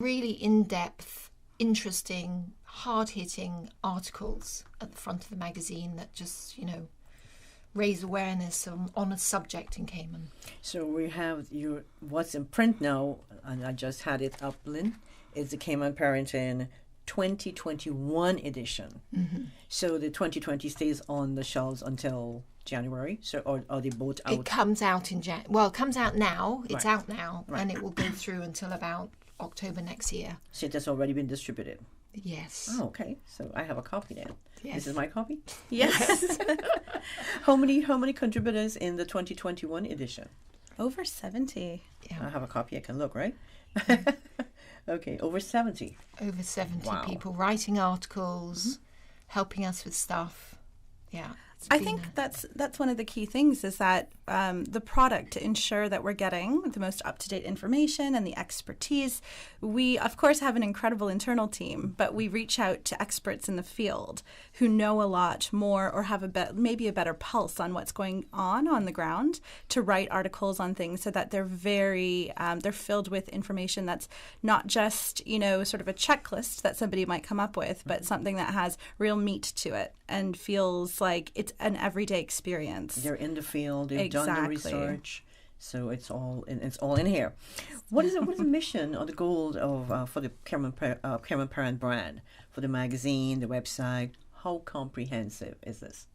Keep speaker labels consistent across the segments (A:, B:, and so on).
A: really in-depth, interesting, hard-hitting articles at the front of the magazine that just, raise awareness on a subject in Cayman.
B: So we have what's in print now, and I just had it up, Lynn, is the Cayman Parenting 2021 edition.
A: Mm-hmm.
B: So the 2020 stays on the shelves until January. So or are they both out?
A: It comes out in it comes out now. It's
B: Right.
A: out now,
B: Right.
A: and it will go through until about October next year.
B: So it has already been distributed.
A: Yes.
B: Oh, okay. So I have a copy then.
A: Yes.
B: This is my copy.
C: Yes.
B: How many contributors in the 2021 edition?
C: Over 70.
A: Yeah.
B: I have a copy. I can look, right? Okay, over 70.
A: Over 70
B: Wow.
A: people writing articles, helping us with stuff. Yeah. it's
C: I
A: been
C: think
A: a-
C: that's one of the key things is that the product, to ensure that we're getting the most up-to-date information and the expertise. We, of course, have an incredible internal team, but we reach out to experts in the field who know a lot more or have maybe a better pulse on what's going on the ground to write articles on things so that they're they're filled with information that's not just, sort of a checklist that somebody might come up with, but something that has real meat to it and feels like it's an everyday experience.
B: They're in the field. They've done the
C: Exactly.
B: research. So it's all in here. What is the mission or the goal of for the Cayman Parent brand, for the magazine, the website? How comprehensive is this?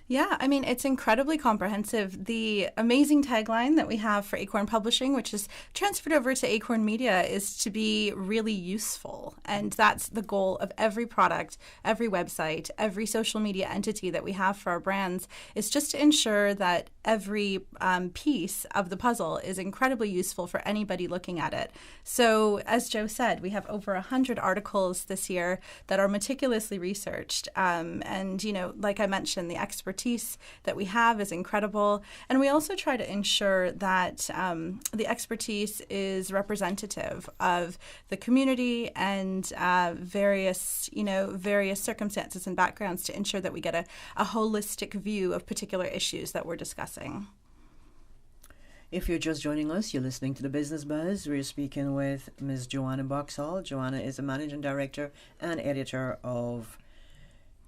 C: Yeah, I mean, it's incredibly comprehensive. The amazing tagline that we have for Acorn Publishing, which is transferred over to Acorn Media, is to be really useful. And that's the goal of every product, every website, every social media entity that we have for our brands, is just to ensure that every piece of the puzzle is incredibly useful for anybody looking at it. So, as Joe said, we have over 100 articles this year that are meticulously researched. And, like I mentioned, the expertise that we have is incredible. And we also try to ensure that the expertise is representative of the community and various circumstances and backgrounds to ensure that we get a holistic view of particular issues that we're discussing.
B: If you're just joining us, you're listening to The Business Buzz. We're speaking with Ms. Joanna Boxall. Joanna is the managing director and editor of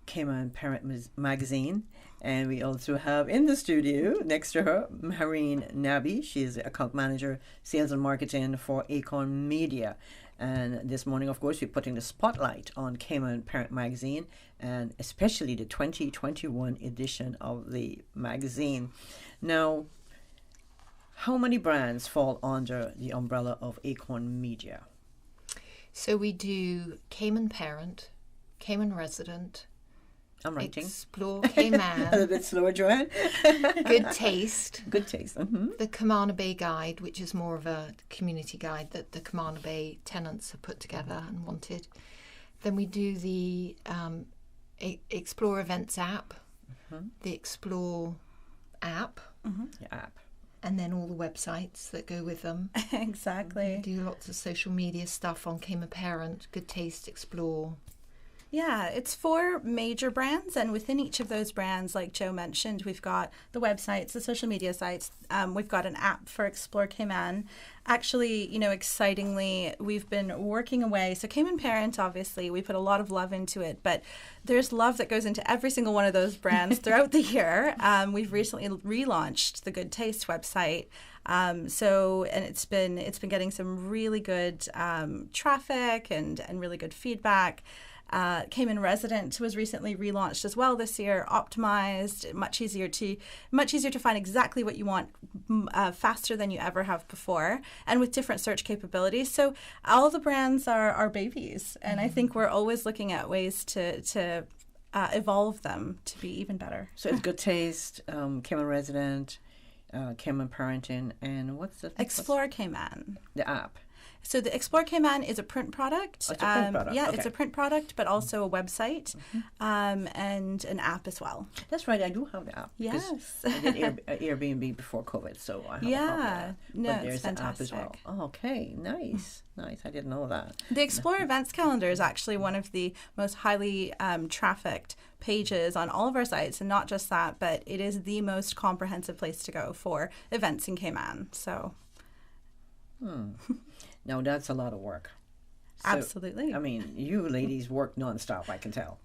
B: Cayman Parent Magazine. And we also have in the studio next to her, Maureen Nabi. She is the account manager, sales and marketing for Acorn Media. And this morning, of course, we're putting the spotlight on Cayman Parent Magazine and especially the 2021 edition of the magazine. Now, how many brands fall under the umbrella of Acorn Media?
A: So we do Cayman Parent, Cayman Resident,
B: I'm writing.
A: Explore
B: A
A: Cayman,
B: little bit slower, Joanne.
A: Good Taste,
B: Good taste. Mm-hmm.
A: the Camana Bay Guide, which is more of a community guide that the Camana Bay tenants have put together and wanted. Then we do the Explore Events app, the Explore app,
B: The app.
A: and then all the websites that go with them. We
C: Exactly.
A: do lots of social media stuff on Cayman Parent, Good Taste, Explore.
C: Yeah, it's 4 major brands, and within each of those brands, like Joe mentioned, we've got the websites, the social media sites. We've got an app for Explore Cayman. Actually, excitingly, we've been working away. So Cayman Parent, obviously, we put a lot of love into it, but there's love that goes into every single one of those brands throughout the year. We've recently relaunched the Good Taste website. And it's been getting some really good traffic and really good feedback. Cayman Resident was recently relaunched as well this year, optimized, much easier to find exactly what you want faster than you ever have before, and with different search capabilities. So all the brands are babies, and I think we're always looking at ways to evolve them to be even better.
B: So it's Good Taste, Cayman Resident, Cayman Parenting, and what's the
C: Explore Cayman.
B: The app.
C: So the Explore Cayman is a print product.
B: Oh, it's a print product.
C: Yeah,
B: Okay.
C: it's a print product, but also a website and an app as well.
B: That's right. I do have the app. because
C: Yes.
B: I did Airbnb before COVID, so I have a copy of
C: Yeah.
B: that.
C: No,
B: But
C: it's
B: there's the app as well.
C: fantastic.
B: Oh, okay. Nice. Nice. I didn't know that.
C: The Explore Events Calendar is actually one of the most highly trafficked pages on all of our sites, and not just that, but it is the most comprehensive place to go for events in Cayman. So
B: Now, that's a lot of work.
C: Absolutely.
B: I mean, you ladies work nonstop, I can tell.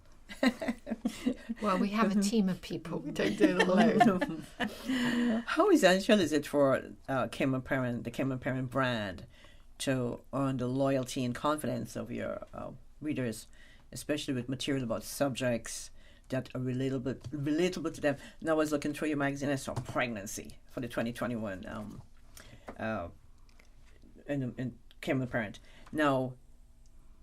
A: Well, we have a team of people. We don't do it alone.
B: How essential is it for the Cayman Parent brand to earn the loyalty and confidence of your readers, especially with material about subjects that are relatable to them? And I was looking through your magazine, I saw pregnancy for the 2021 in Cayman Parent. Now,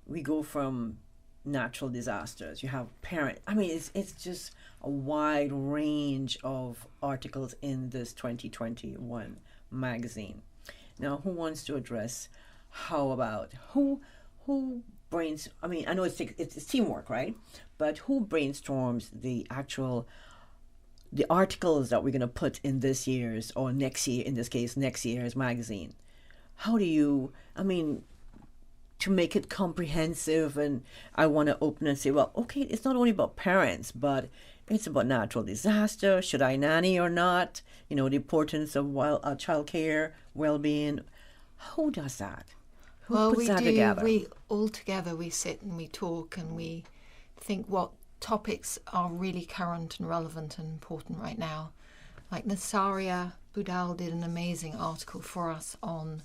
B: we go from natural disasters. You have it's just a wide range of articles in this 2021 magazine. Now, who wants to address who brains? I mean, I know it's teamwork, right? But who brainstorms the articles that we're going to put in this year's, or next year, in this case, next year's magazine? How do you? I mean, to make it comprehensive, and I want to open and say, well, okay, it's not only about parents, but it's about natural disaster. Should I nanny or not? You know, the importance of child care, well-being. Who does that? Who puts that together?
A: We all together, we sit and we talk and we think what topics are really current and relevant and important right now. Like Nasaria Budal did an amazing article for us on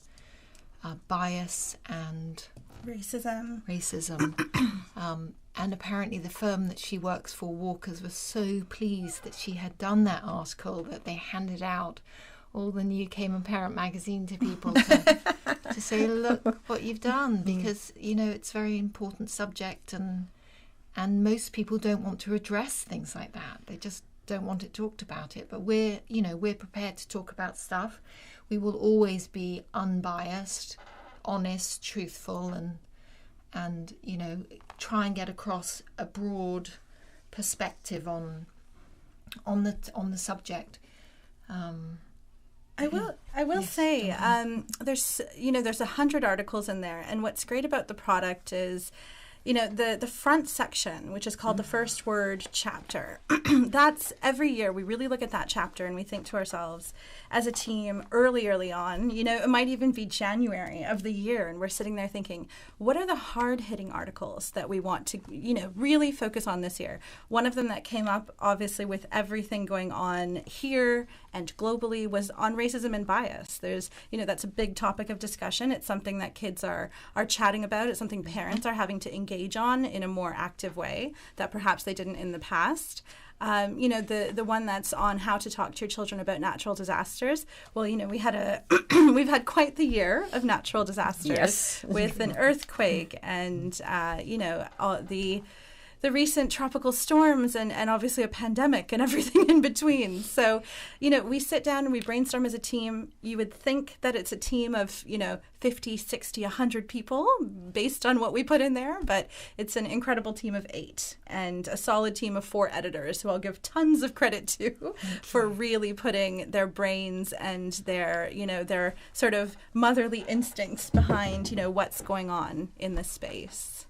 A: bias and
C: racism.
A: And apparently the firm that she works for, Walkers, was so pleased that she had done that article that they handed out all the new Cayman Parent magazine to people to say, look what you've done, because, you know, it's a very important subject, and most people don't want to address things like that. They just don't want it talked about it. But we're prepared to talk about stuff. We will always be unbiased, honest, truthful, and you know, try and get across a broad perspective on the subject.
C: I will say there's 100 articles in there, and what's great about the product is, you know, the front section, which is called the First Word chapter. That's every year we really look at that chapter and we think to ourselves as a team early on, you know, it might even be January of the year, and we're sitting there thinking, what are the hard-hitting articles that we want to, you know, really focus on this year? One of them that came up, obviously, with everything going on here and globally, was on racism and bias. There's, you know, that's a big topic of discussion. It's something that kids are chatting about. It's something parents are having to engage on in a more active way that perhaps they didn't in the past. You know, the one that's on how to talk to your children about natural disasters. Well, you know, we've had quite the year of natural disasters.
B: Yes.
C: With an earthquake and, you know, the recent tropical storms and obviously a pandemic and everything in between. So, you know, we sit down and we brainstorm as a team. You would think that it's a team of, you know, 50, 60, 100 people based on what we put in there, but it's an incredible team of 8 and a solid team of 4 editors who I'll give tons of credit to for really putting their brains and their, you know, their sort of motherly instincts behind, you know, what's going on in this space.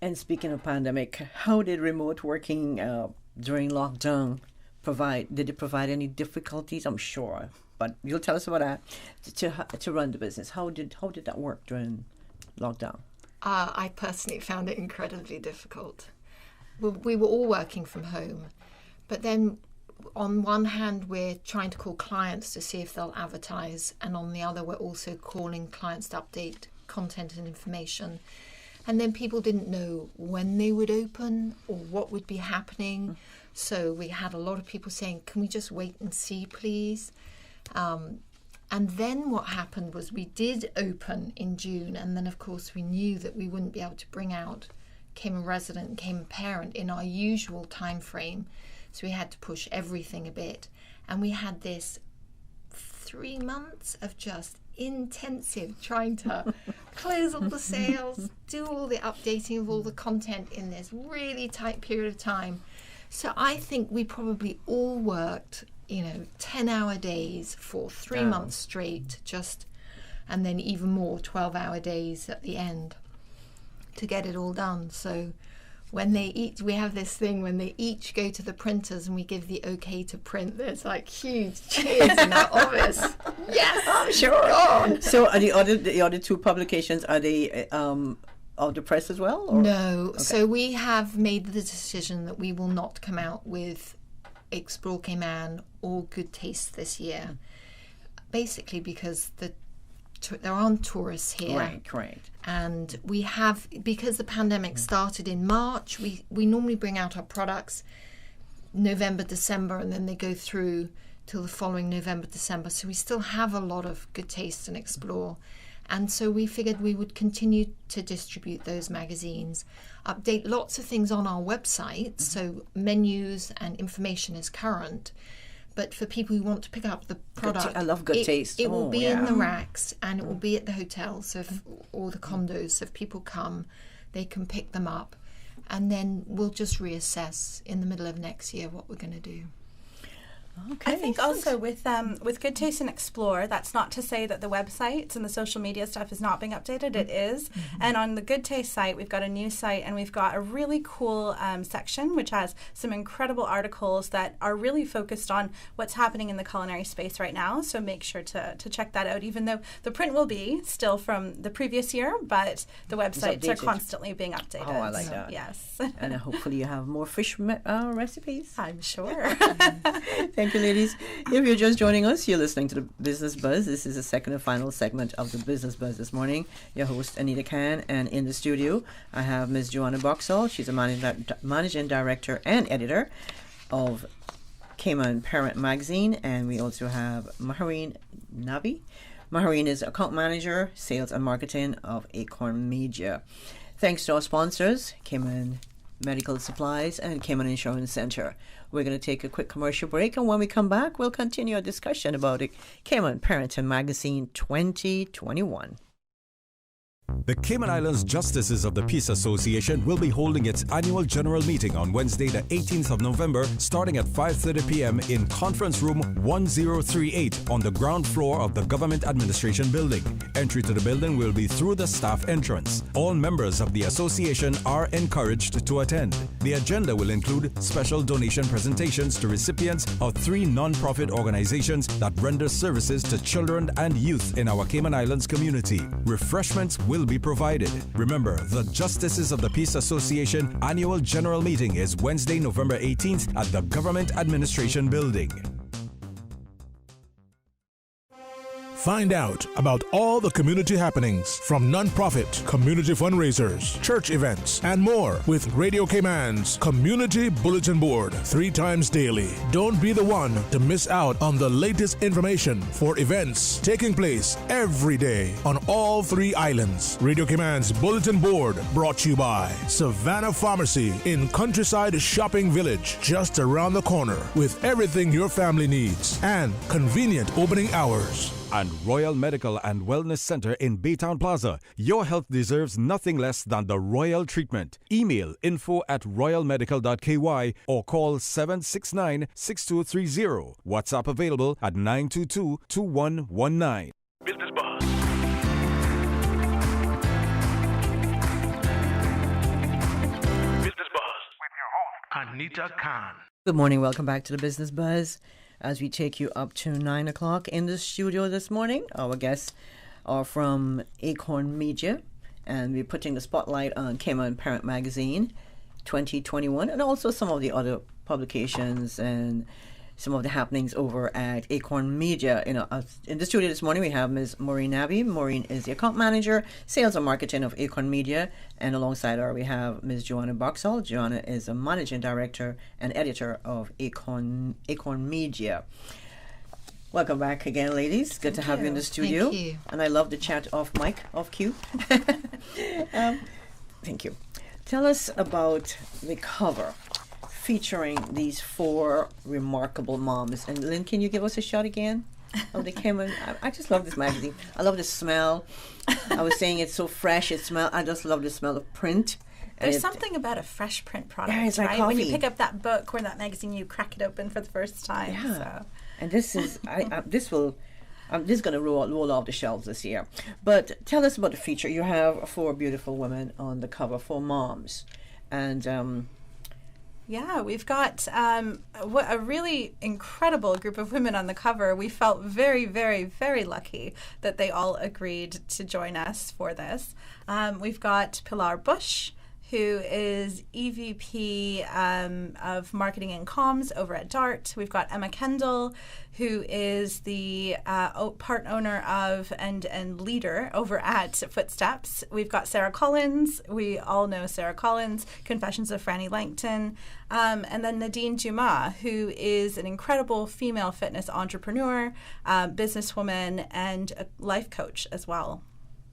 B: And speaking of pandemic, how did remote working during lockdown did it provide any difficulties? I'm sure, but you'll tell us about that to run the business. How did that work during lockdown?
A: I personally found it incredibly difficult. We were all working from home, but then on one hand we're trying to call clients to see if they'll advertise, and on the other we're also calling clients to update content and information. And then people didn't know when they would open or what would be happening. So we had a lot of people saying, can we just wait and see, please? And then what happened was we did open in June. And then, of course, we knew that we wouldn't be able to bring out Cayman Resident and Cayman Parent in our usual time frame. So we had to push everything a bit. And we had this 3 months of just intensive trying to close all the sales, do all the updating of all the content in this really tight period of time. So I think we probably all worked, you know, 10-hour days for 3 months straight, and then even more 12-hour days at the end to get it all done. So when we have this thing when they each go to the printers and we give the okay to print, there's like huge cheers in that office. Yes, I'm sure.
B: So are the other two publications, are they of the press as well? Or?
A: No.
B: Okay.
A: So we have made the decision that we will not come out with Explore Cayman or Good Taste this year. Basically because there aren't tourists here.
B: Right.
A: And we have, because the pandemic started in March, we normally bring out our products November, December, and then they go through till the following November, December. So we still have a lot of Good Taste and Explore. And so we figured we would continue to distribute those magazines, update lots of things on our website, so menus and information is current. But for people who want to pick up the product,
B: I love Good Taste.
A: It will be in the racks and it will be at the hotels or the condos. So if people come, they can pick them up. And then we'll just reassess in the middle of next year what we're going to do.
B: Okay.
C: I think also with Good Taste and Explore, that's not to say that the websites and the social media stuff is not being updated. It is. And on the Good Taste site, we've got a new site and we've got a really cool section which has some incredible articles that are really focused on what's happening in the culinary space right now. So make sure to check that out, even though the print will be still from the previous year, but the websites are constantly being updated.
B: Oh, I like that.
C: Yes.
B: And hopefully you have more fish recipes.
C: I'm sure.
B: Thank you, ladies. If you're just joining us, you're listening to the Business Buzz. This is the second and final segment of the Business Buzz this morning. Your host, Anita Can, and in the studio, I have Ms. Joanna Boxall. She's a managing director and editor of Cayman Parent Magazine, and we also have Maureen Navi. Maureen is account manager, sales and marketing of Acorn Media. Thanks to our sponsors, Cayman Medical Supplies and Cayman Insurance Center. We're going to take a quick commercial break, and when we come back, we'll continue our discussion about it. Cayman Parenting Magazine 2021.
D: The Cayman Islands Justices of the Peace Association will be holding its annual general meeting on Wednesday, the 18th of November, starting at 5:30 p.m. in Conference Room 1038 on the ground floor of the Government Administration Building. Entry to the building will be through the staff entrance. All members of the association are encouraged to attend. The agenda will include special donation presentations to recipients of 3 non-profit organizations that render services to children and youth in our Cayman Islands community. Refreshments will be provided. Remember, the Justices of the Peace Association annual general meeting is Wednesday, November 18th at the Government Administration Building.
E: Find out about all the community happenings from non-profit, community fundraisers, church events, and more with Radio Cayman's Community Bulletin Board 3 times daily. Don't be the one to miss out on the latest information for events taking place every day on all 3 islands. Radio Cayman's Bulletin Board brought to you by Savannah Pharmacy in Countryside Shopping Village, just around the corner, with everything your family needs and convenient opening hours.
D: And Royal Medical and Wellness Center in Baytown Plaza. Your health deserves nothing less than the royal treatment. Email info@royalmedical.ky or call 769-6230. WhatsApp available at 922-2119.
F: Business Buzz. Business Buzz with your host, Anita Khan.
B: Good morning. Welcome back to the Business Buzz. As we take you up to 9 o'clock in the studio this morning, our guests are from Acorn Media, and we're putting the spotlight on Cayman Parent Magazine 2021, and also some of the other publications and some of the happenings over at Acorn Media. In the studio this morning, we have Ms. Maureen Navi. Maureen is the account manager, sales and marketing of Acorn Media, and alongside her, we have Ms. Joanna Boxall. Joanna is a managing director and editor of Acorn Media. Welcome back again, ladies. Good to have you in the studio.
A: Thank you.
B: And I love the chat off mic, off cue. Thank you. Tell us about the cover featuring these 4 remarkable moms. And Lynn, can you give us a shot again of the Cayman? I just love this magazine. I love the smell. I was saying it's so fresh. I just love the smell of print.
C: There's something about a fresh print product,
B: it's like
C: right?
B: coffee.
C: When you pick up that book or that magazine, you crack it open for the first time.
B: Yeah.
C: So.
B: And this is this is going to roll off the shelves this year. But tell us about the feature. You have 4 beautiful women on the cover, 4 moms. And
C: yeah, we've got a really incredible group of women on the cover. We felt very, very, very lucky that they all agreed to join us for this. We've got Pilar Bush, who is EVP of Marketing and Comms over at DART. We've got Emma Kendall, who is the part owner of and leader over at Footsteps. We've got Sarah Collins. We all know Sarah Collins, Confessions of Franny Langton. And then Nadine Dumas, who is an incredible female fitness entrepreneur, businesswoman, and a life coach as well.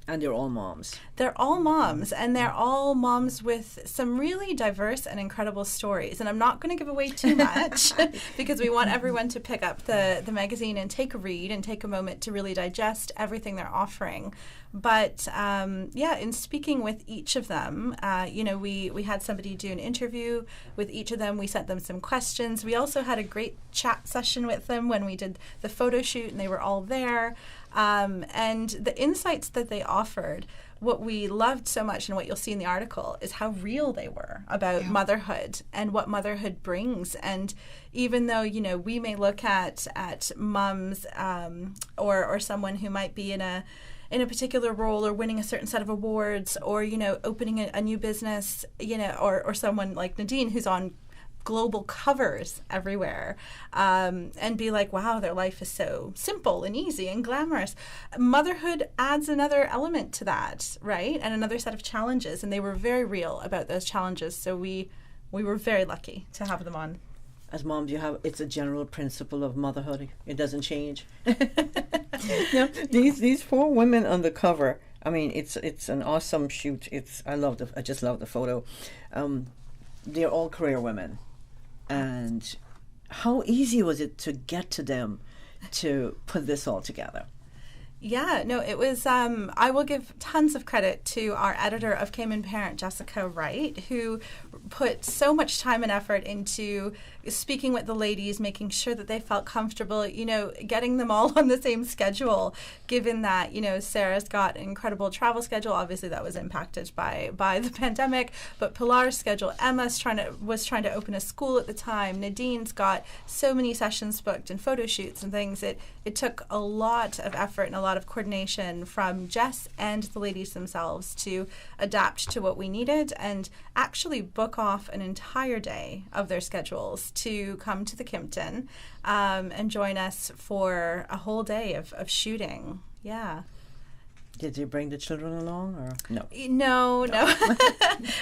B: And they're all moms.
C: They're all moms, and they're all moms with some really diverse and incredible stories. And I'm not going to give away too much because we want everyone to pick up the magazine and take a read and take a moment to really digest everything they're offering. But in speaking with each of them, we had somebody do an interview with each of them. We sent them some questions. We also had a great chat session with them when we did the photo shoot, and they were all there. And the insights that they offered, what we loved so much and what you'll see in the article is how real they were about motherhood and what motherhood brings. And even though, we may look at mums or someone who might be in a particular role or winning a certain set of awards or, opening a new business, or someone like Nadine who's on global covers everywhere, and be like, wow, their life is so simple and easy and glamorous. Motherhood adds another element to that, right? And another set of challenges. And they were very real about those challenges. So we were very lucky to have them on.
B: As moms, it's a general principle of motherhood. It doesn't change. These four women on the cover, I mean, it's an awesome shoot. I just love the photo. They're all career women. And how easy was it to get to them to put this all together?
C: Yeah, no, it was, I will give tons of credit to our editor of Cayman Parent, Jessica Wright, who put so much time and effort into speaking with the ladies, making sure that they felt comfortable, getting them all on the same schedule, given that, Sarah's got an incredible travel schedule. Obviously, that was impacted by the pandemic, but Pilar's schedule, Emma's was trying to open a school at the time. Nadine's got so many sessions booked and photo shoots and things. It took a lot of effort and a lot of coordination from Jess and the ladies themselves to adapt to what we needed and actually book off an entire day of their schedules to come to the Kimpton and join us for a whole day of shooting. Yeah.
B: Did you bring the children along, or no?
C: No.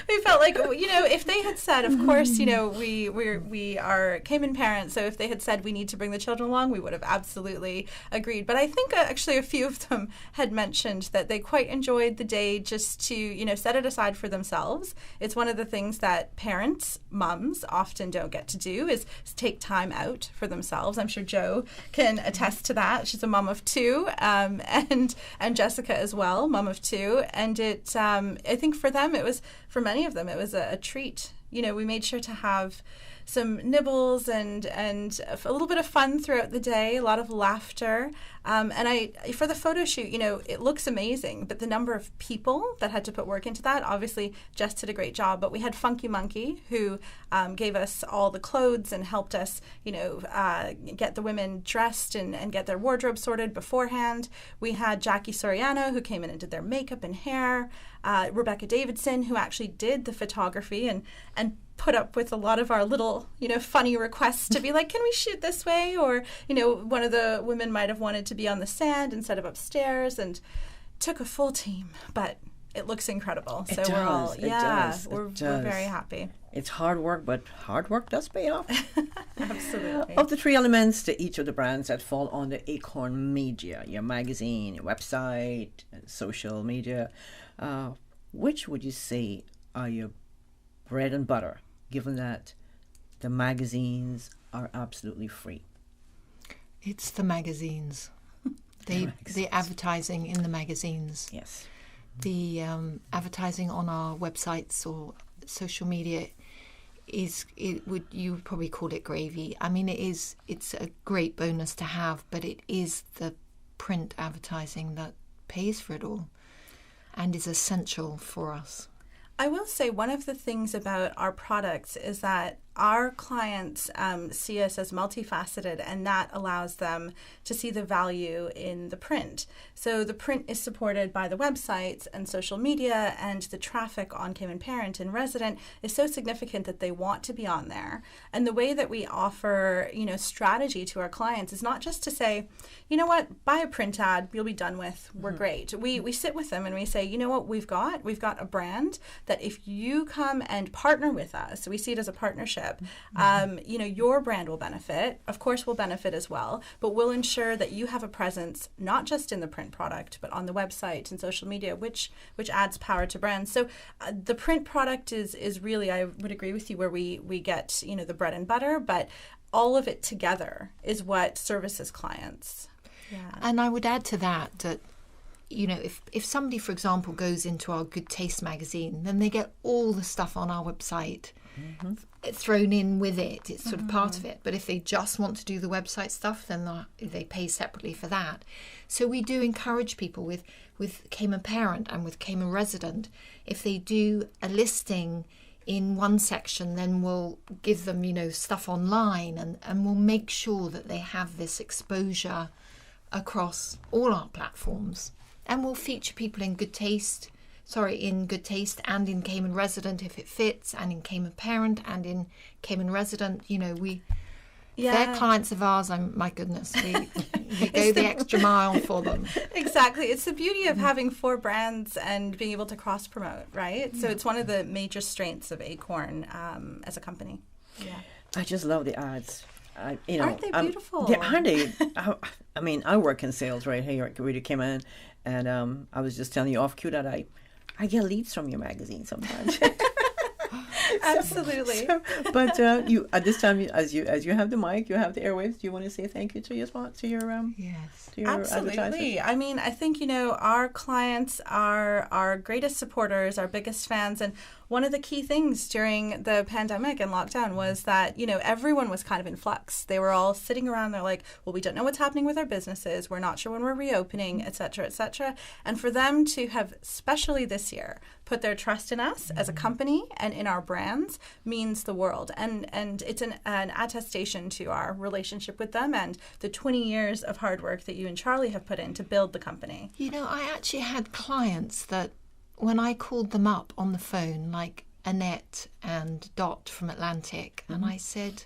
C: We felt like, if they had said, of course, we are Cayman parents, so if they had said we need to bring the children along, we would have absolutely agreed. But I think actually a few of them had mentioned that they quite enjoyed the day just to, set it aside for themselves. It's one of the things that parents, mums, often don't get to do is take time out for themselves. I'm sure Jo can attest to that. She's a mom of two, and Jessica as well, mom of two, and I think for many of them it was a treat. We made sure to have some nibbles and a little bit of fun throughout the day, a lot of laughter. And for the photo shoot, it looks amazing, but the number of people that had to put work into that, obviously Jess did a great job, but we had Funky Monkey who gave us all the clothes and helped us, get the women dressed and get their wardrobe sorted beforehand. We had Jackie Soriano who came in and did their makeup and hair. Rebecca Davidson who actually did the photography and put up with a lot of our little, funny requests to be like, can we shoot this way? Or, one of the women might have wanted to be on the sand instead of upstairs, and took a full team, but it looks incredible.
B: We're
C: very happy.
B: It's hard work, but hard work does pay off.
C: Absolutely.
B: Of the three elements to each of the brands that fall on the Acorn Media, your magazine, your website, and social media, which would you say are your bread and butter, given that the magazines are absolutely free?
A: It's the magazines. The advertising in the magazines.
B: Yes.
A: The advertising on our websites or social media you would probably call it gravy. I mean, it's a great bonus to have, but it is the print advertising that pays for it all and is essential for us.
C: I will say one of the things about our products is that our clients see us as multifaceted, and that allows them to see the value in the print. So the print is supported by the websites and social media, and the traffic on Cayman Parent and Resident is so significant that they want to be on there. And the way that we offer, strategy to our clients is not just to say, you know what, buy a print ad, you'll be done with, we're great. We sit with them and we say, you know what we've got a brand that if you come and partner with us, we see it as a partnership, your brand will benefit. Of course, we'll benefit as well, but we'll ensure that you have a presence not just in the print product, but on the website and social media, which adds power to brands. So the print product is really, I would agree with you, where we get the bread and butter, but all of it together is what services clients. Yeah.
A: And I would add to that if somebody, for example, goes into our Good Taste magazine, then they get all the stuff on our website thrown in with it. It's sort of part of it. But if they just want to do the website stuff, then they pay separately for that. So we do encourage people with Cayman Parent and with Cayman Resident, if they do a listing in one section, then we'll give them, stuff online, and we'll make sure that they have this exposure across all our platforms. And we'll feature people in Good Taste and in Cayman Resident if it fits, and in Cayman Parent and in Cayman Resident. They're clients of ours. My goodness, we go the extra mile for them.
C: Exactly. It's the beauty of having 4 brands and being able to cross-promote, right? So it's one of the major strengths of Acorn as a company. Yeah.
B: I just love the ads.
C: Aren't they beautiful?
B: Aren't they? I work in sales right here at Radio Cayman, and I was just telling you off cue that I get leads from your magazine sometimes.
C: Absolutely.
B: But you at this time, as you have the mic, you have the airwaves. Do you want to say thank you to your
A: yes,
B: to your
C: absolutely. I mean, I think our clients are our greatest supporters, our biggest fans, and one of the key things during the pandemic and lockdown was that, everyone was kind of in flux. They were all sitting around. They're like, well, we don't know what's happening with our businesses. We're not sure when we're reopening, et cetera, et cetera. And for them to have, especially this year, put their trust in us as a company and in our brands means the world. And it's an attestation to our relationship with them and the 20 years of hard work that you and Charlie have put in to build the company.
A: I actually had clients that when I called them up on the phone, like Annette and Dot from Atlantic, and I said,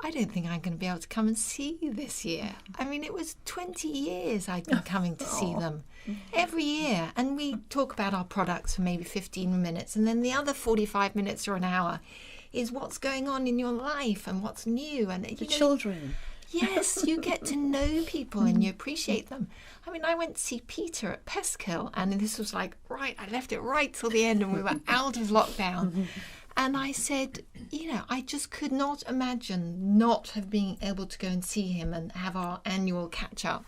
A: I don't think I'm going to be able to come and see you this year. I mean, it was 20 years I'd been coming to see them every year. And we talk about our products for maybe 15 minutes. And then the other 45 minutes or an hour is what's going on in your life and what's new. And
B: the children.
A: Yes, you get to know people and you appreciate them. I mean, I went to see Peter at Pesskill, and this was I left it right till the end and we were out of lockdown. And I said, I just could not imagine not have been able to go and see him and have our annual catch-up.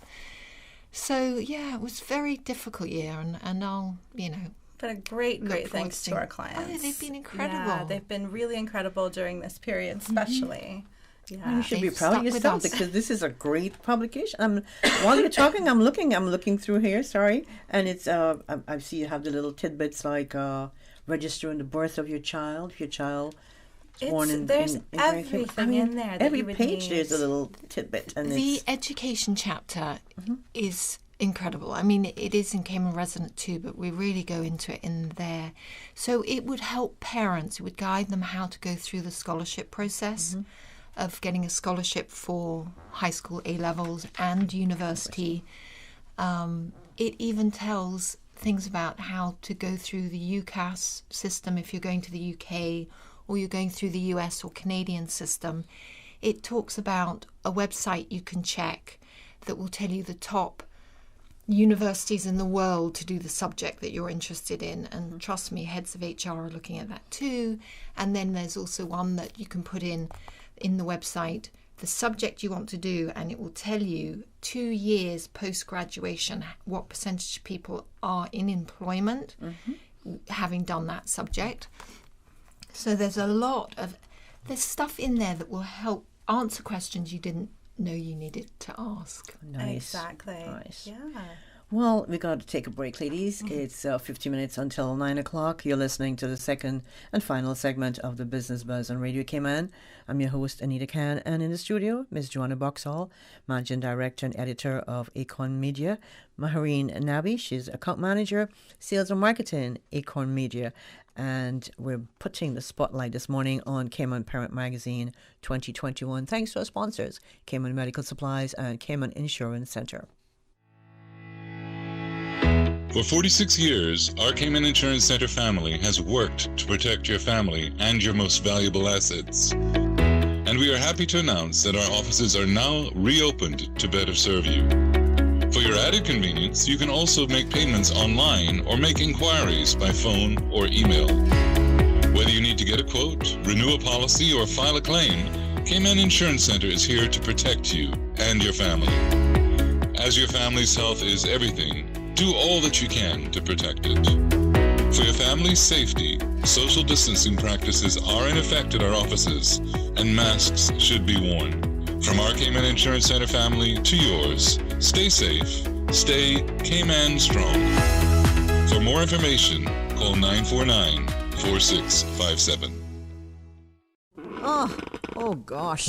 A: So, it was a very difficult year, and I'll,
C: But a great thanks to our clients.
A: Oh, they've been incredible.
C: Yeah, they've been really incredible during this period, especially.
B: Yeah. You should be proud of yourself because this is a great publication. While you're talking, I'm looking through here. Sorry, and it's I see you have the little tidbits like registering the birth of your child. If your child is born in
C: there's everything in there. That
B: every
C: you would
B: page
C: need.
B: there's a little tidbit, and
A: the education chapter is incredible. I mean, it is in Cayman Resident too, but we really go into it in there. So it would help parents. It would guide them how to go through the scholarship process. Of getting a scholarship for high school A-levels and university. It even tells things about how to go through the UCAS system if you're going to the UK or you're going through the US or Canadian system. It talks about a website you can check that will tell you the top universities in the world to do the subject that you're interested in. And trust me, heads of HR are looking at that too. And then there's also one that you can put in the website the subject you want to do, and it will tell you 2 years post-graduation what percentage of people are in employment having done that subject. So there's stuff in there that will help answer questions you didn't know you needed to ask.
B: Nice.
C: Exactly.
B: Nice.
C: Yeah.
B: Well, we got to take a break, ladies. It's 50 minutes until 9 o'clock. You're listening to the second and final segment of the Business Buzz on Radio Cayman. I'm your host, Anita Can, and in the studio, Ms. Joanna Boxall, Managing Director and Editor of Acorn Media. Mahareen Nabi, she's Account Manager, Sales and Marketing, Acorn Media. And we're putting the spotlight this morning on Cayman Parent Magazine 2021, thanks to our sponsors, Cayman Medical Supplies and Cayman Insurance Center.
G: For 46 years, our Cayman Insurance Center family has worked to protect your family and your most valuable assets. And we are happy to announce that our offices are now reopened to better serve you. For your added convenience, you can also make payments online or make inquiries by phone or email. Whether you need to get a quote, renew a policy, or file a claim, Cayman Insurance Center is here to protect you and your family. As your family's health is everything, do all that you can to protect it. For your family's safety, social distancing practices are in effect at our offices, and masks should be worn. From our Cayman Insurance Center family to yours, stay safe, stay Cayman strong. For more information, call 949-4657.
B: Oh gosh.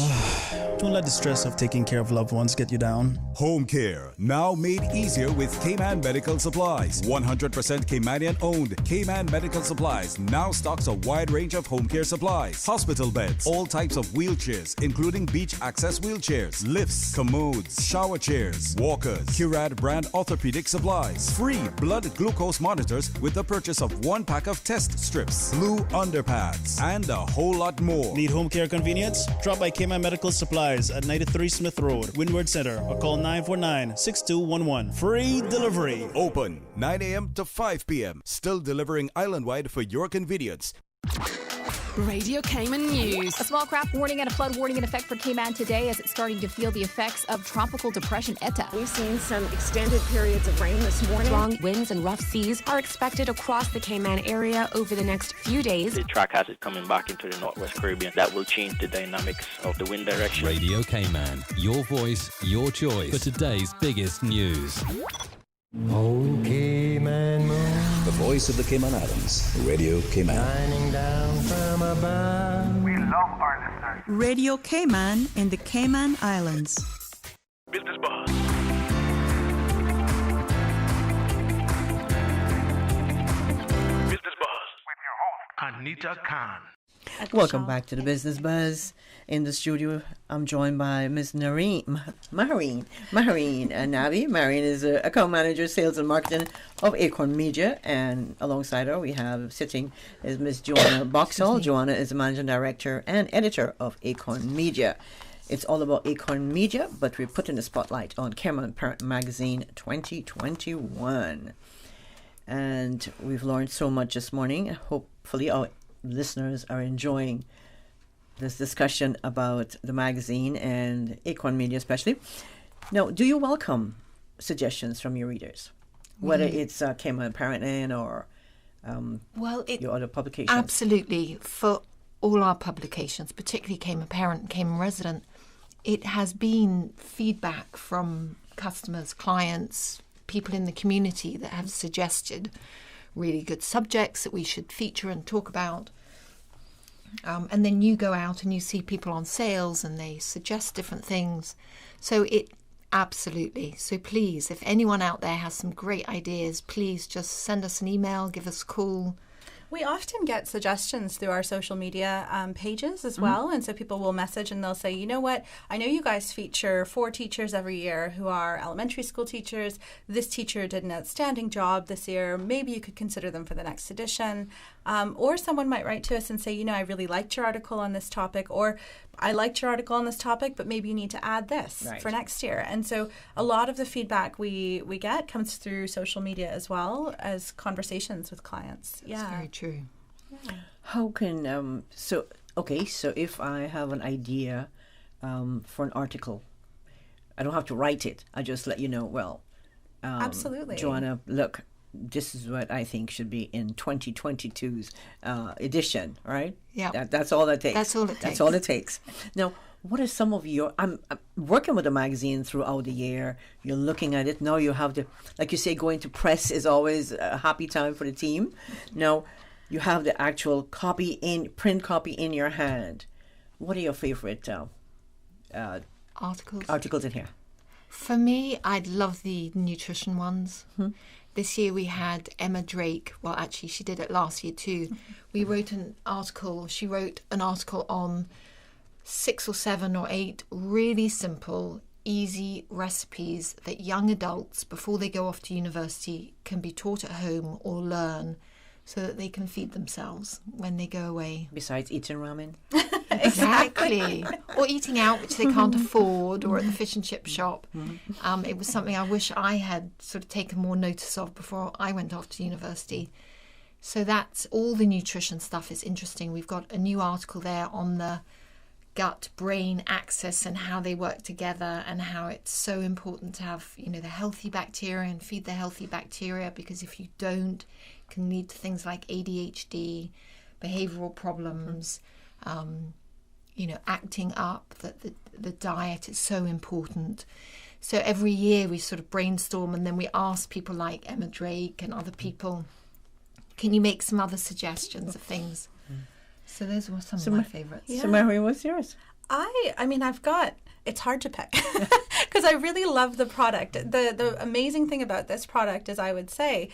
H: Don't let the stress of taking care of loved ones get you down.
D: Home care, now made easier with Cayman Medical Supplies. 100% Caymanian owned. Cayman Medical Supplies now stocks a wide range of home care supplies, hospital beds, all types of wheelchairs, including beach access wheelchairs, lifts, commodes, shower chairs, walkers, Curad brand orthopedic supplies, free blood glucose monitors with the purchase of 1 pack of test strips, blue underpads, and a whole lot more.
H: Need home care convenience? Drop by Cayman Medical Supplies at 93 Smith Road, Windward Center, or call 949-6211. Free delivery.
D: Open 9 a.m. to 5 p.m. Still delivering island-wide for your convenience.
I: Radio Cayman News. A small craft warning and a flood warning in effect for Cayman today as it's starting to feel the effects of Tropical Depression Eta.
J: We've seen some extended periods of rain this morning.
I: Strong winds and rough seas are expected across the Cayman area over the next few days.
K: The track has it coming back into the Northwest Caribbean. That will change the dynamics of the wind direction.
L: Radio Cayman, your voice, your choice for today's biggest news.
M: Oh, Cayman moon.
N: The voice of the Cayman Islands, Radio Cayman.
M: Shining down from above.
F: We love our listeners.
O: Radio Cayman in the Cayman Islands.
F: Business Buzz. Business Buzz with your host, Anita Khan.
B: Welcome back to the Business Buzz. In the studio, I'm joined by Ms. Mahareen Nabi. Mahareen is a account manager, sales and marketing of Acorn Media, and alongside her we have sitting is Ms. Joanna Boxall. Joanna is the managing director and editor of Acorn Media. It's all about Acorn Media, but we're putting the spotlight on Cayman Parent Magazine 2021. And we've learned so much this morning. Hopefully our listeners are enjoying this discussion about the magazine and Acorn Media especially. Now, do you welcome suggestions from your readers, whether it's Cayman Parent or your other publications?
A: Absolutely. For all our publications, particularly Cayman Parent and Cayman Resident, it has been feedback from customers, clients, people in the community that have suggested really good subjects that we should feature and talk about. And then you go out and you see people on sales and they suggest different things. So absolutely. So please, if anyone out there has some great ideas, please just send us an email, give us a call.
C: We often get suggestions through our social media pages as well. And so people will message and they'll say, you know what, I know you guys feature 4 teachers every year who are elementary school teachers. This teacher did an outstanding job this year. Maybe you could consider them for the next edition. Or someone might write to us and say, you know, I really liked your article on this topic, or I liked your article on this topic, but maybe you need to add this for next year. And so a lot of the feedback we get comes through social media as well as conversations with clients.
A: That's very true.
C: Yeah.
B: How can, so if I have an idea for an article, I don't have to write it. I just let you know,
C: absolutely.
B: Joanna, look, this is what I think should be in 2022's edition, right?
A: Yeah.
B: That's all that takes.
A: That's all it takes.
B: That's all it takes. Now, What are some of your... I'm working with a magazine throughout the year. You're looking at it. Now you have the... Like you say, going to press is always a happy time for the team. Now you have the actual print copy in your hand. What are your favorite articles in here?
A: For me, I'd love the nutrition ones. This year we had Emma Drake. Well, actually, she did it last year too. She wrote an article on 6 or 7 or 8 really simple, easy recipes that young adults, before they go off to university, can be taught at home or learn so that they can feed themselves when they go away.
B: Besides eating ramen?
A: Exactly. Or eating out, which they can't afford, or at the fish and chip shop. It was something I wish I had sort of taken more notice of before I went off to university. So that's all the nutrition stuff is interesting. We've got a new article there on the gut-brain axis and how they work together, and how it's so important to have, the healthy bacteria and feed the healthy bacteria, because if you don't, it can lead to things like ADHD, behavioral problems, acting up. That the diet is so important. So every year we sort of brainstorm, and then we ask people like Emma Drake and other people, can you make some other suggestions of things? So those were some of my favourites.
B: Yeah. So Mary, what's yours?
C: It's hard to pick because I really love the product. The amazing thing about this product is, I would say,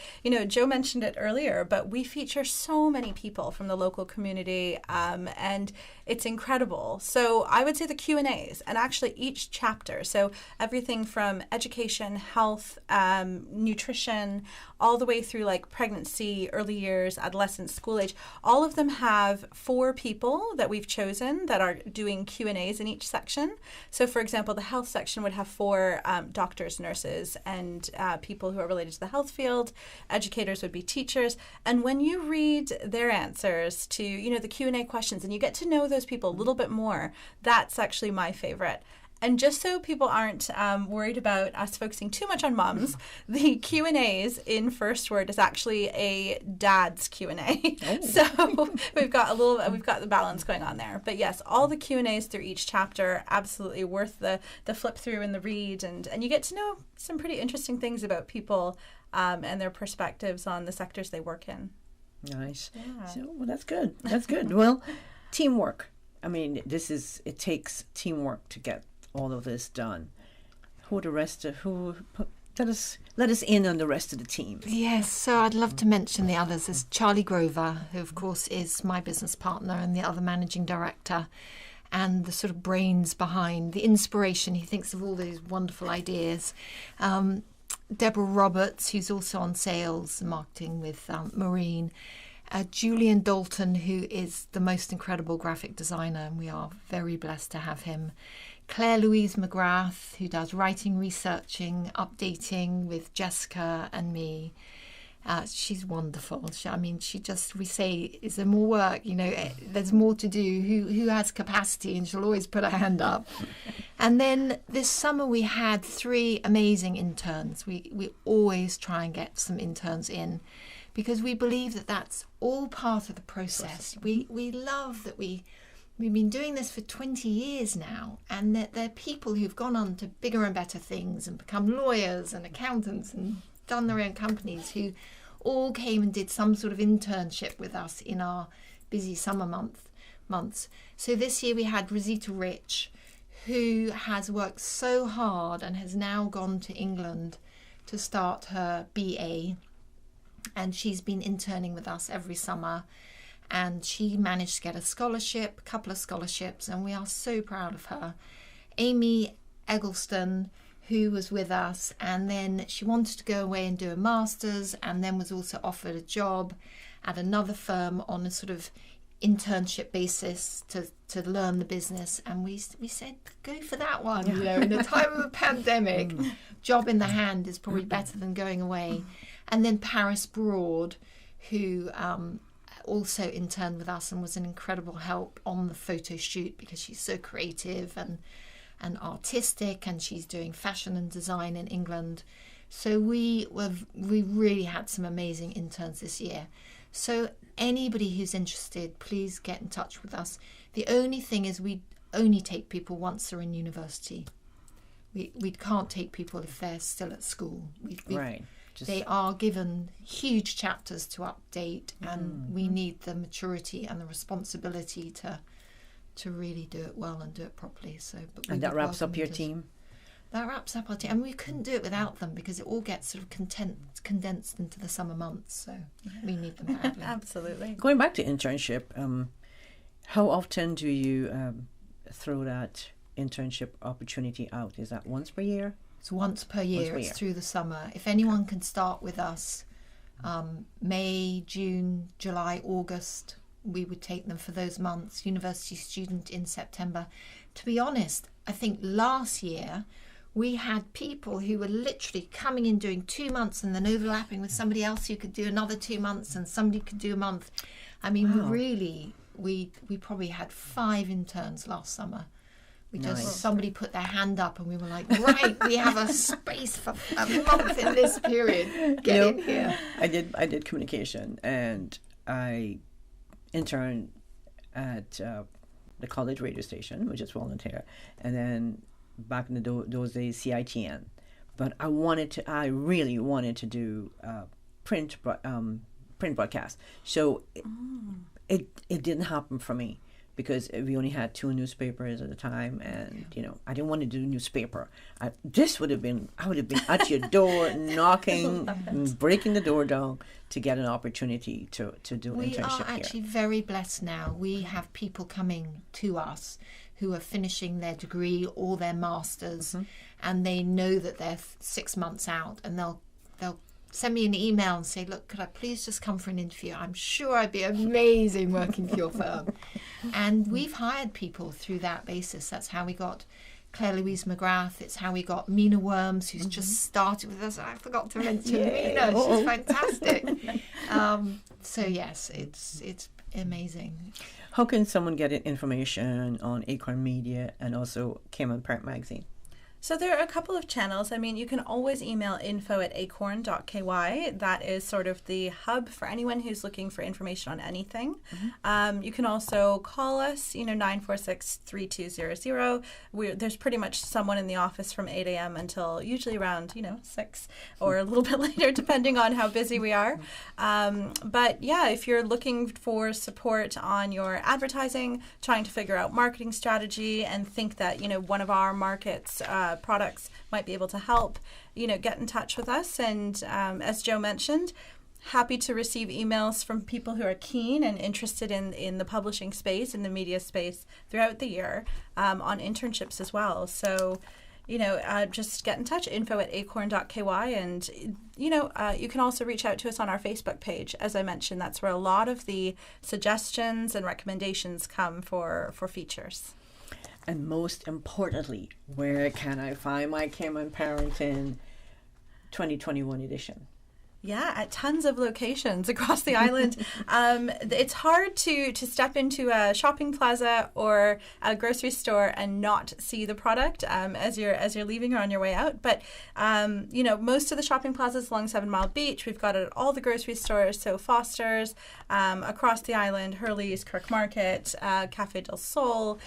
C: Joe mentioned it earlier, but we feature so many people from the local community, and it's incredible. So I would say the Q&As, and actually each chapter, so everything from education, health, nutrition, all the way through like pregnancy, early years, adolescence, school age, all of them have 4 people that we've chosen that are doing Q&As in each section. So for example, the health section would have 4 doctors, nurses, and people who are related to the health field. Educators would be teachers. And when you read their answers to, the Q&A questions, and you get to know those people a little bit more, that's actually my favorite. And just so people aren't worried about us focusing too much on moms, the Q&As in First Word is actually a dad's Q&A. Oh. So we've got the balance going on there. But yes, all the Q&As through each chapter, absolutely worth the flip through and the read, and you get to know some pretty interesting things about people and their perspectives on the sectors they work in.
B: Nice. Yeah. So, well, that's good. That's good. Well, teamwork. I mean, it takes teamwork to get all of this done. Let us in on the rest of the team.
A: Yes, so I'd love to mention the others. There's Charlie Grover, who of course is my business partner and the other managing director, and the sort of brains behind the inspiration. He thinks of all those wonderful ideas. Deborah Roberts, who's also on sales and marketing with Maureen. Julian Dalton, who is the most incredible graphic designer, and we are very blessed to have him. Claire Louise McGrath, who does writing, researching, updating with Jessica and me. She's wonderful. We say, is there more work? There's more to do. Who has capacity? And she'll always put her hand up. And then this summer we had 3 amazing interns. We always try and get some interns in, because we believe that that's all part of the process. We love that we've been doing this for 20 years now, and that there are people who've gone on to bigger and better things and become lawyers and accountants and done their own companies, who all came and did some sort of internship with us in our busy summer months. So this year we had Rosita Rich, who has worked so hard and has now gone to England to start her BA, and she's been interning with us every summer. And she managed to get a couple of scholarships, and we are so proud of her. Amy Eggleston, who was with us, and then she wanted to go away and do a master's, and then was also offered a job at another firm on a sort of internship basis to learn the business. And we said, go for that one. In the time of a pandemic, job in the hand is probably better than going away. And then Paris Broad, who also interned with us and was an incredible help on the photo shoot, because she's so creative and artistic, and she's doing fashion and design in England. So we really had some amazing interns this year. So anybody who's interested, please get in touch with us. The only thing is, we only take people once they're in university. We can't take people if they're still at school.
B: Right.
A: They are given huge chapters to update, and we need the maturity and the responsibility to really do it well and do it properly.
B: And that wraps up your team?
A: That wraps up our team. And we couldn't do it without them, because it all gets sort of condensed into the summer months. So we need them badly.
C: Absolutely.
B: Going back to internship, how often do you throw that internship opportunity out? Is that once per year?
A: It's once per year. It's through the summer. If anyone can start with us, May, June, July, August, we would take them for those months. University student in September. To be honest, I think last year we had people who were literally coming in doing 2 months and then overlapping with somebody else who could do another 2 months, and somebody could do a month. I mean, we probably had 5 interns last summer. Somebody put their hand up and we were like, right, we have a space for a month in this period. Get in here.
B: I did communication, and I interned at the college radio station, which is volunteer, and then back in those days, CITN. But I really wanted to do print broadcast. So it didn't happen for me, because we only had 2 newspapers at the time, and I didn't want to do newspaper. I would have been at your door knocking, breaking the door down to get an opportunity to do an internship here.
A: We are actually very blessed now. We have people coming to us who are finishing their degree or their masters, and they know that they're 6 months out, and they'll send me an email and say, look, could I please just come for an interview? I'm sure I'd be amazing working for your firm. And we've hired people through that basis. That's how we got Claire Louise McGrath. It's how we got Mina Worms, who's just started with us. I forgot to mention Mina. She's fantastic. So yes, it's amazing.
B: How can someone get information on Acorn Media and also Cayman Parent Magazine?
C: So there are a couple of channels. I mean, you can always email info@acorn.ky. That is sort of the hub for anyone who's looking for information on anything. You can also call us, 946-3200. There's pretty much someone in the office from 8 a.m. until usually around, 6 or a little bit later, depending on how busy we are. But yeah, if you're looking for support on your advertising, trying to figure out marketing strategy, and think that, one of our markets products might be able to help, get in touch with us. And as Joe mentioned, happy to receive emails from people who are keen and interested in the publishing space, in the media space throughout the year, on internships as well. So, just get in touch, info@acorn.ky. And, you can also reach out to us on our Facebook page. As I mentioned, that's where a lot of the suggestions and recommendations come for features.
B: And most importantly, where can I find my Cayman Parenting 2021 edition?
C: Yeah, at tons of locations across the island. It's hard to step into a shopping plaza or a grocery store and not see the product as you're leaving or on your way out. But most of the shopping plazas along 7 Mile Beach, we've got it at all the grocery stores. So Foster's, across the island, Hurley's, Kirk Market, Cafe del Sol.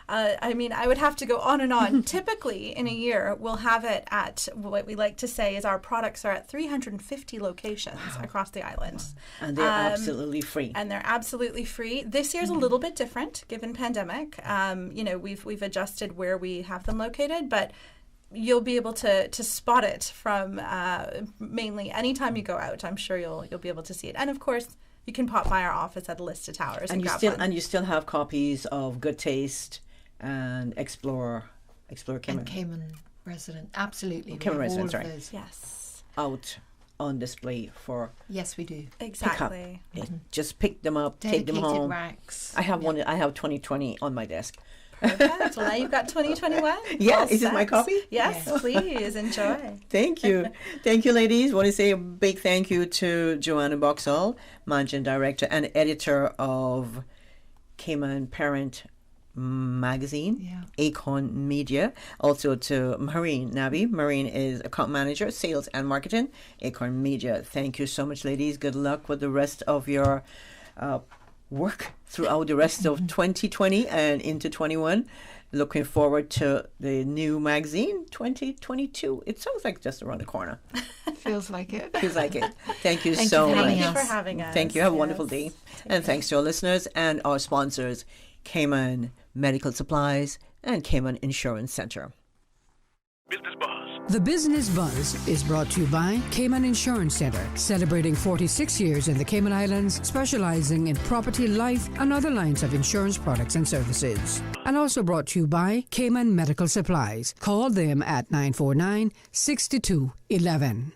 C: I would have to go on and on. Typically, in a year, we'll have it at what we like to say is our products are at 350 locations across the island.
B: And they're absolutely free.
C: This year's a little bit different, given pandemic. We've adjusted where we have them located, but you'll be able to spot it from mainly anytime you go out. I'm sure you'll be able to see it. And of course, you can pop by our office at Alista Towers and grab one.
B: And you still have copies of Good Taste and Explore Cayman.
A: And Cayman Resident, absolutely.
B: Cayman Resident, sorry.
A: Those.
C: Yes.
B: Out on display for
A: yes, we do.
C: Exactly.
B: Just pick them up, take them home.
A: Racks.
B: I have one. I have 2020 on my desk.
C: Perfect. Well, now you've got 2021.
B: Yeah,
C: Well
B: is this my copy?
C: Yes, please enjoy.
B: Thank you. Thank you, ladies. I want to say a big thank you to Joanna Boxall, Managing Director and Editor of Cayman Parent Magazine, Acorn Media. Also to Maureen Nabi. Maureen is Account Manager, Sales and Marketing, Acorn Media. Thank you so much, ladies. Good luck with the rest of your work throughout the rest of 2020 and into 21. looking forward to the new magazine 2022. It sounds like just around the corner.
A: Feels like it.
B: Feels like it. Thank you
A: Thank
B: so
A: you
B: much.
C: Thank you for having us.
B: Thank you. Have a wonderful day. And thanks to our listeners and our sponsors, Cayman Medical Supplies and Cayman Insurance Center.
P: The Business Buzz is brought to you by Cayman Insurance Center, celebrating 46 years in the Cayman Islands, specializing in property, life, and other lines of insurance products and services. And also brought to you by Cayman Medical Supplies. Call them at 949-6211.